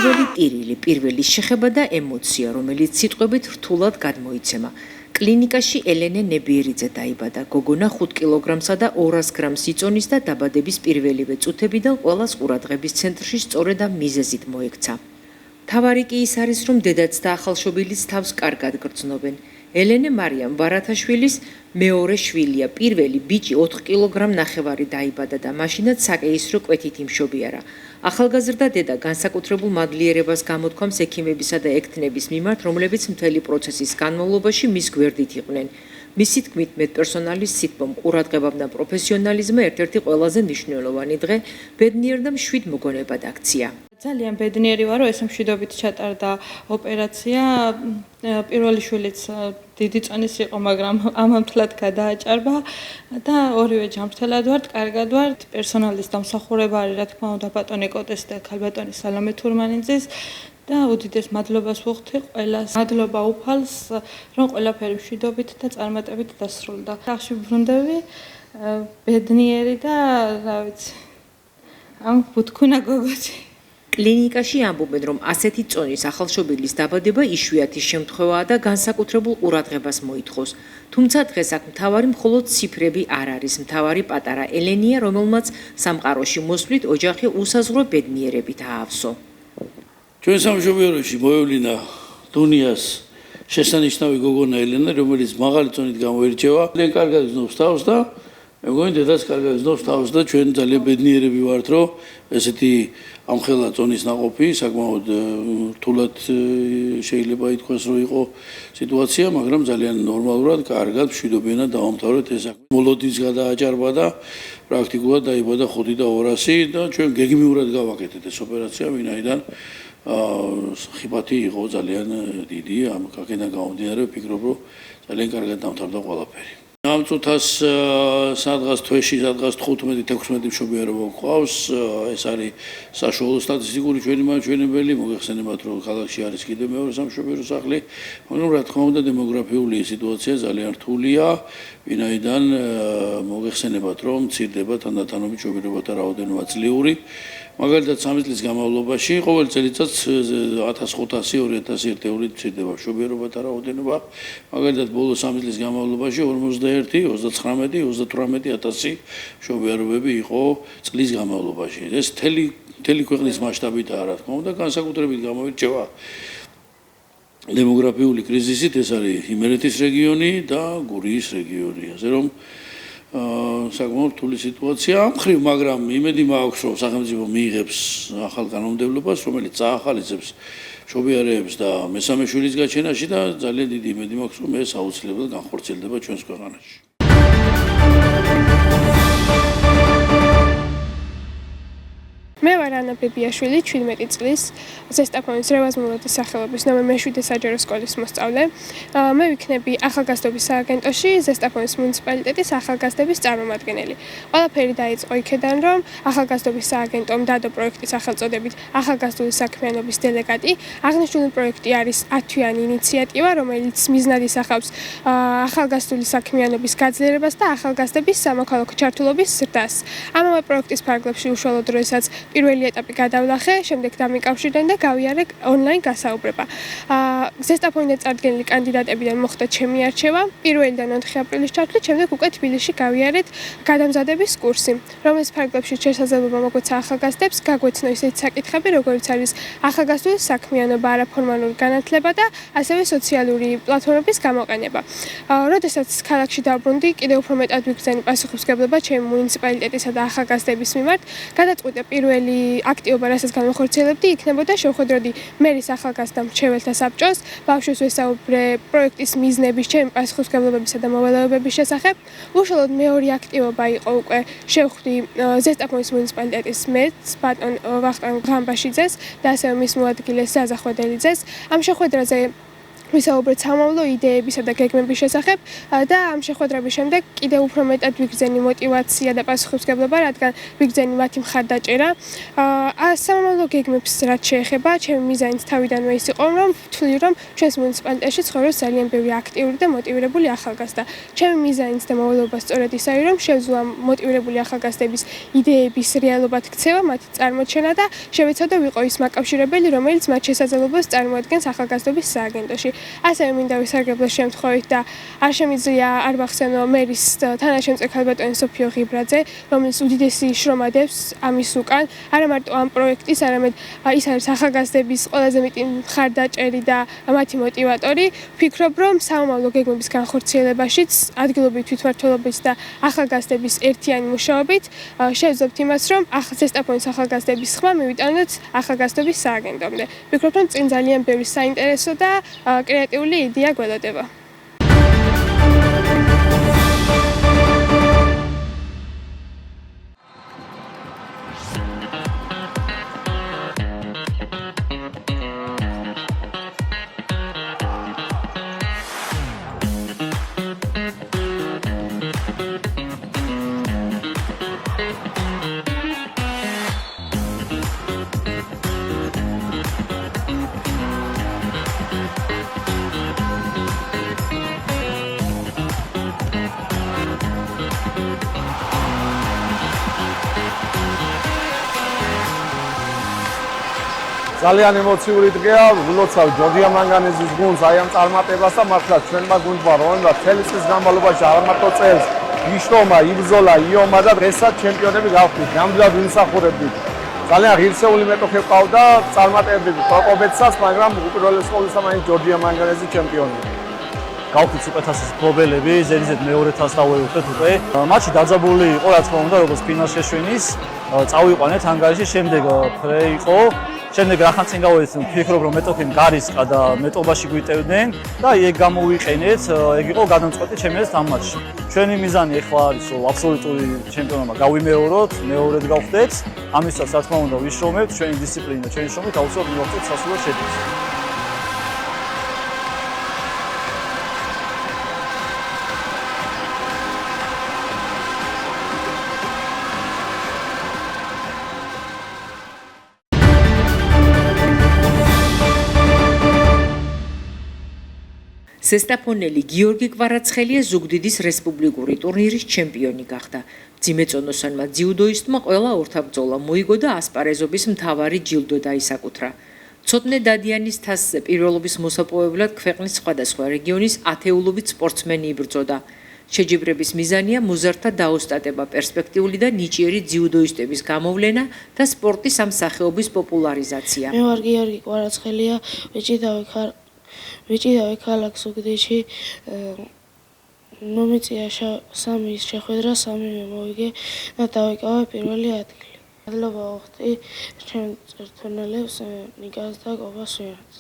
პირველი ტირილი, პირველი შეხება და ემოცია, რომელიც სიტყვებით რთულად გადმოიცემა. კლინიკაში ელენე ნებიერიძე დაიბადა. გოგონა 5 კილოგრამსა და 200 გრამს იწონის და დაბადების პირველივე წუთებიდან ყველას ყურადღების ცენტრში სწორედ ამ მიზეზით მოექცა. თავარი კი ის არის, რომ დედაც და ახალშობილიც თავს კარგად გრძნობენ. ელენე მარიამ ვარათაშვილის მეორე შვილია. პირველი ბიჭი 4 კილოგრამ ნახევარი დაიბადა და მაშინაც საკეისრო კვეთით იმშობიარა. ახალგაზრდა დედა განსაკუთრებულ მადლიერებას გამოთქვამს ექიმებისა და ექთნების მიმართ, რომლებიც მთელი პროცესის განმავლობაში მის გვერდით იყვნენ. მისი თქმით, მედპერსონალის სიტყვამ, ყურადღებამ და პროფესიონალიზმმა ერთ-ერთი ყველაზე მნიშვნელოვანი დღე ბედნიერ და მშვიდ მოგონებად აქცია. ძალიან ბედნიერი ვარ, რომ ეს მშვიდობით ჩატარდა ოპერაცია. პირველი შვილიც დიდი წონის იყო, მაგრამ ამამთლად გადააჭარბა და ორივე ჯანმრთელად ვართ, კარგად ვართ. პერსონალის დამსახურება არის, რა თქმა უნდა, ბატონი კოტეს და ქალბატონი სალომე თურმანიძის და უდიდეს მადლობას ვუხდი ყველას. მადლობა უფალს, რომ ყველაფერი მშვიდობით და წარმატებით დასრულდა. სახში ბრუნდები, ბედნიერი და რა ვიცი, ამ ბუთქუნა გოგოთი. კლინიკაში ამბობენ, რომ ასეთი წონის ახალშობილის დაბადება იშვიათი შემთხვევაა და განსაკუთრებულ ყურადღებას მოითხოვს. თუმცა დღეს აქ მთავარი მხოლოდ ციფრები არ არის. მთავარი პატარა ელენია, რომელმაც სამყაროში მოსვლით ოჯახი უსაზღვრო ბედნიერებით აავსო. ჩვენ სამშობლოში მოევლინა დუნიას შესანიშნავი გოგონა ელენა, რომელიც მაღალი წონით გამოირჩევა. ძალიან კარგად გზნობს თავს და მე მგონი დედაც კარგად გზნობს თავს და ჩვენ ძალიან ბედნიერები ვართ, რომ ესეთი ამხელა წონის ნაყოფი საკმაოდ რთულად შეიძლება ითქვას, რომ იყო სიტუაცია, მაგრამ ძალიან ნორმალურად, კარგად, მშვიდობიანად დავამთავრეთ ეს საქმე. მოლოდინს გადააჭარბა და პრაქტიკულად დაიბადა 5 და 200 და ჩვენ გეგმიურად გავაკეთეთ ეს ოპერაცია, ვინაიდან ხიფათი იყო ძალიან დიდი, ამ კაკენა გამომდინარე ვფიქრობ, რომ ძალიან კარგად დამთავრდა ყველაფერი. ამ წუთას სადღაც თვეში, სადღაც 15-16 მშობიარობა გვყავს, ეს არის საშუალო სტატისტიკური ჩვენი მაჩვენებელი, მოგეხსენებათ, რომ ქალაქში არის კიდევ მეორე სამშობიარო სახლი, მაგრამ რა თქმა უნდა დემოგრაფიული სიტუაცია ძალიან რთულია, ვინაიდან მოგეხსენებათ, რომ მცირდება თანდათანობით მშობიარობათა რაოდენობა ძლიური. მაგალითად 3 წლის განმავლობაში ყოველ წელიწადს 1500-2000 ერთეული მცირდება მშობიარობათა რაოდენობა. მაგალითად ბოლო 3 წლის განმავლობაში 41, 39, 38000 მშობიარობები იყო წლის განმავლობაში. ეს მთელი ქვეყნის მასშტაბითაა, რა თქმა უნდა, განსაკუთრებით გამოირჩევა დემოგრაფიული კრიზისით, ეს არის იმერეთის რეგიონი და გურიის რეგიონი. ასე რომ საკმაოდ რთული სიტუაცია ამ ხრივ, მაგრამ იმედი მაქვს, რომ სახელმწიფო მიიღებს ახალ კანონმდებლობას, რომელიც წაახალისებს მშობიარეებს და მესამე შვილის გაჩენაში და ძალიან დიდი იმედი მაქვს, რომ ეს აუცილებლად განხორციელდება ჩვენს ქვეყანაში. მე ვარ ანა ბებიაშვილი, 17 წლის, ზესტაფონის რევაზმულაძის სახელობის ნომერ მე-7 საჯარო სკოლის მოსწავლე. მე ვიქნები ახალგაზრდობის სააგენტოში, ზესტაფონის მუნიციპალიტეტის ახალგაზრდების წარმომადგენელი. ყველაფერი დაიწყო იქედან, რომ ახალგაზრდობის სააგენტომ დადო პროექტის სახელწოდებით ახალგაზრდული საქმიანობის დელეგატი. აღნიშნული პროექტი არის 10-თვიანი ინიციატივა, რომელიც მიზნად ისახავს ახალგაზრდული საქმიანობის გაძლიერებას და ახალგაზრდების სამოქალაქო ჩართულობის ზრდას. ამავე პროექტის ფარგლებში უშუალო დროისაც პირველი ეტაპი გადავლახე, შემდეგ დამიკავშირდნენ და გავიარე ონლაინ გასაუბრება. ზესტაფონიდან წარდგენილი კანდიდატებიდან მოხდა ჩემი არჩევა. 1-დან 4 აპრილის ჩათვლით, შემდეგ უკვე თბილისში გავიარეთ გადამზადების კურსი, რომლის ფარგლებში შესაძლებლობა მოგვეცა ახალგაზრდებს გაგვეცნო ისეთი საკითხები, როგორიც არის ახალგაზრდული საქმიანობა, არაფორმალური განათლება და ასევე სოციალური პლატფორმების გამოყენება. როდესაც ქალაქში დავბრუნდი, კიდევ უფრო მეტად ვიგრძენი პასუხისმგებლობა ჩემი მუნიციპალიტეტისა და ახალგაზრდების მიმართ. გადაწყვიტე პირველი აქტივობა, რასაც განვახორციელებდი, იქნებოდა შევხვედროდი მერის ახალგაზრდა მრჩეველთა საბჭოს, ბავშვებს ვესაუბრე პროექტის მიზნების, ჩემი პასუხისმგებლობებისა და მოვალეობების შესახებ. უშუალოდ მეორე აქტივობა იყო უკვე შევხვდი ზესტაფონის მუნიციპალიტეტის მერს, ბატონ ვახტანგ ღამბაშიძეს და ასევე მის მოადგილეს ზაზა ხვედელიძეს. ამ შეხვედრაზე ვისაუბრეთ სამომავლო იდეებისა და გეგმების შესახებ და ამ შეხვედრების შემდეგ კიდევ უფრო მეტად ვიგრძენი мотивация და პასუხისმგებლობა, რადგან ვიგრძენი მათი მხარდაჭერა. სამომავლო გეგმებს რაც შეეხება, ჩემი მიზანიც თავიდანვე ის იყო, რომ ვთვლი, რომ ჩვენს მუნიციპალიტეტში ცხოვრობს ძალიან ბევრი აქტიური და მოტივირებული ახალგაზრდა. ჩემი მიზანიც და მოვალეობა სწორედ ის არის, რომ შევძლო ამ მოტივირებული ახალგაზრდების იდეების რეალობად ქცევა, მათი წარმოჩენა და შევეცადო ვიყო ის მაკავშირებელი, რომელიც მათ შესაძლებლობას წარმოადგენს ახალგაზრდობის სააგენტოში. ასევე მინდა ვისარგებლო შემთხვევით და არ შემიძლია არ ვახსენო მერის თანაშემწე ქალბატონი სოფიო ღიბრაძე, რომელიც უდიდესი შრომა დევს ამის უკან, არა მარტო ამ პროექტის, არამედ ის არის ახალგაზრდების ყველაზე მეტი მხარდაჭერი და მათი მოტივატორი. ვფიქრობ, რომ სამომავლო გეგმების განხორციელებაშიც ადგილობრივი თვითმმართველობის და ახალგაზრდების ერთიანი მუშაობით შევძლებთ იმას, რომ ზესტაფონის ახალგაზრდების ხმა მივიტანოთ ახალგაზრდობის სააგენტომდე. ვფიქრობ, რომ წინ ძალიან ბევრი საინტერესო და კრეატიული იდეა გველოდება. ძალიან ემოციური დღეა, ვილოცავ ჯორჯია მანგანეზის გუნდს აი ამ წარმატებას და მართლა ჩვენმა გუნდმა რომელმაც მთელი წლის განმავლობაში არ მარტო წელს იშრომა, იბრძოლა, იომა და დღესაც ჩემპიონები გავხდით. ნამდვილად ვიმსახურებდით. ძალიან ღირსეული მეტოქე ყავდა, წარმატებები პროკოპეცსაც, მაგრამ უპირველეს ყოვლისა მაინც ჯორჯია მანგანეზი ჩემპიონი. გავხდით უკეთესი მფლობელები, ზედიზედ მეორეთას დავეუხეთ უკვე. მატჩი დაძაბული იყო, რა თქმა უნდა, როგორც ფინალს შეშვენის, წავიყვანეთ ანგარიში, შემდეგ ფრე იყო. შემდეგ რახან წინ გავედით, ვფიქრობ, რომ მეტოქემ გარისყა და მეტობაში გვიტევდნენ და ეგ გამოვიყენეთ, ეგ იყო გადამწყვეტი ჩემი აზრით ამ მატჩში. ჩვენი მიზანი ახლა არის, რომ აბსოლუტური ჩემპიონობა გავიმეოროთ, მეორედ გავხდეთ. ამისაც რა თქმა უნდა ვიშრომებთ, ჩვენი დისციპლინა, ჩვენი შრომით აუცილებლად მივახცევთ სასულო შედეგს. ზესტაფონელი გიორგი კვარაცხელია ზუგდიდის რესპუბლიკური ტურნირის ჩემპიონი გახდა. ძიმეწონოსანმა ძიუდოისტმა ყველა ორთაბრძოლა მოიგო და ასპარეზობის მთავარი ჯილდო დაისაკუთრა. ცოტნე დადიანის თასზე პირველობის მოსაპოვებლად ქვეყნის სხვადასხვა რეგიონის ათეულობით სპორტსმენი იბრძოდა. შეჯიბრების მიზანია მოზარდთა დაოსტატება, პერსპექტიული და ნიჭიერი ძიუდოისტების გამოვლენა და სპორტის ამ სახეობის პოპულარიზაცია. მე ვარ გიორგი კვარაცხელია, ვიჭიდავი ქალაქ ზუგდიდში. მომიწია 3 შეხვედრა, 3-ივე მოვიგე და დავიკავე პირველი ადგილი. მადლობა ვუხდი ჩემ წრთუნელებს, ნიკას და კობას ვინაც.